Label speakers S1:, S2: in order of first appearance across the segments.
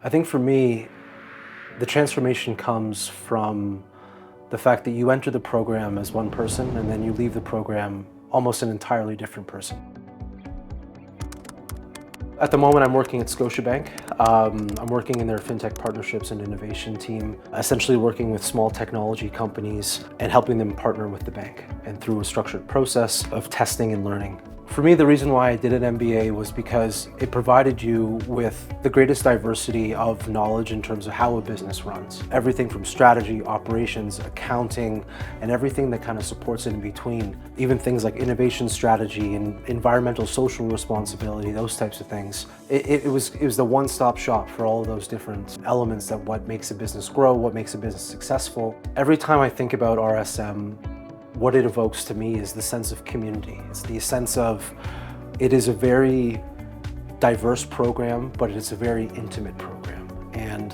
S1: I think for me, the transformation comes from the fact that you enter the program as one person and then you leave the program almost an entirely different person. At the moment, I'm working at Scotiabank. I'm working in their Fintech Partnerships and Innovation team, essentially working with small technology companies and helping them partner with the bank and through a structured process of testing and learning. For me, the reason why I did an MBA was because it provided you with the greatest diversity of knowledge in terms of how a business runs. Everything from strategy, operations, accounting, and everything that kind of supports it in between. Even things like innovation strategy and environmental social responsibility, those types of things. It was the one-stop shop for all of those different elements that what makes a business grow, what makes a business successful. Every time I think about RSM, what it evokes to me is the sense of community. It's the sense of, it is a very diverse program, but it's a very intimate program. And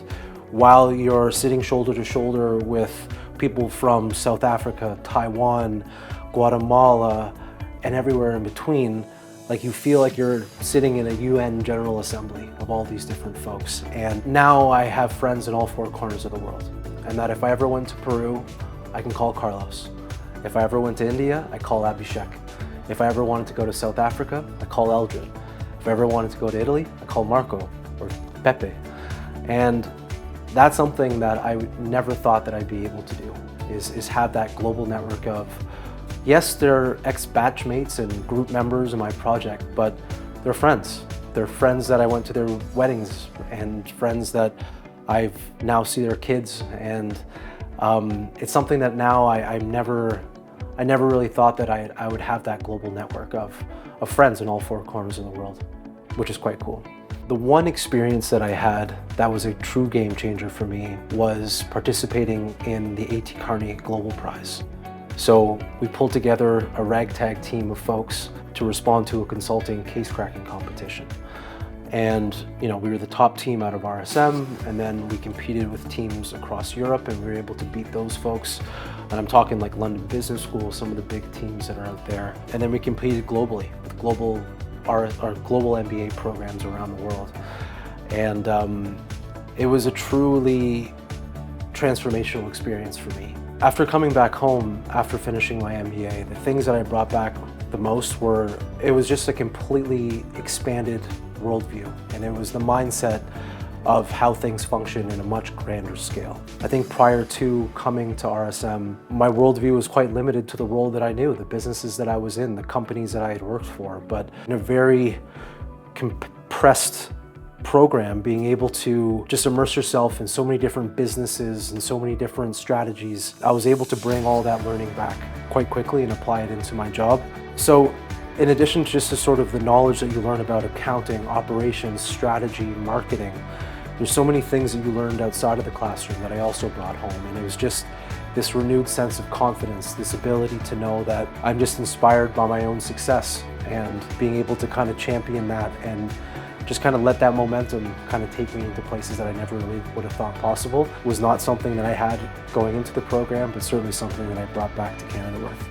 S1: while you're sitting shoulder to shoulder with people from South Africa, Taiwan, Guatemala, and everywhere in between, like you feel like you're sitting in a UN General Assembly of all these different folks. And now I have friends in all four corners of the world. And that if I ever went to Peru, I can call Carlos. If I ever went to India, I call Abhishek. If I ever wanted to go to South Africa, I call Eldred. If I ever wanted to go to Italy, I call Marco or Pepe. And that's something that I never thought that I'd be able to do, is have that global network of, yes, they're ex-batchmates and group members in my project, but they're friends. They're friends that I went to their weddings and friends that I've now see their kids. And it's something that now I never really thought that I would have that global network of friends in all four corners of the world, which is quite cool. The one experience that I had that was a true game changer for me was participating in the A.T. Kearney Global Prize. So we pulled together a ragtag team of folks to respond to a consulting case cracking competition. And we were the top team out of RSM, and then we competed with teams across Europe, and we were able to beat those folks. And I'm talking like London Business School, some of the big teams that are out there. And then we competed globally with our global MBA programs around the world. And it was a truly transformational experience for me. After coming back home, after finishing my MBA, the things that I brought back the most it was just a completely expanded worldview, and it was the mindset of how things function in a much grander scale. I think prior to coming to RSM, my worldview was quite limited to the role that I knew, the businesses that I was in, the companies that I had worked for, but in a very compressed program, being able to just immerse yourself in so many different businesses and so many different strategies, I was able to bring all that learning back quite quickly and apply it into my job. So in addition to just sort of the knowledge that you learn about accounting, operations, strategy, marketing, there's so many things that you learned outside of the classroom that I also brought home. And it was just this renewed sense of confidence, this ability to know that I'm just inspired by my own success, and being able to kind of champion that and just kind of let that momentum kind of take me into places that I never really would have thought possible was not something that I had going into the program, but certainly something that I brought back to Canada with.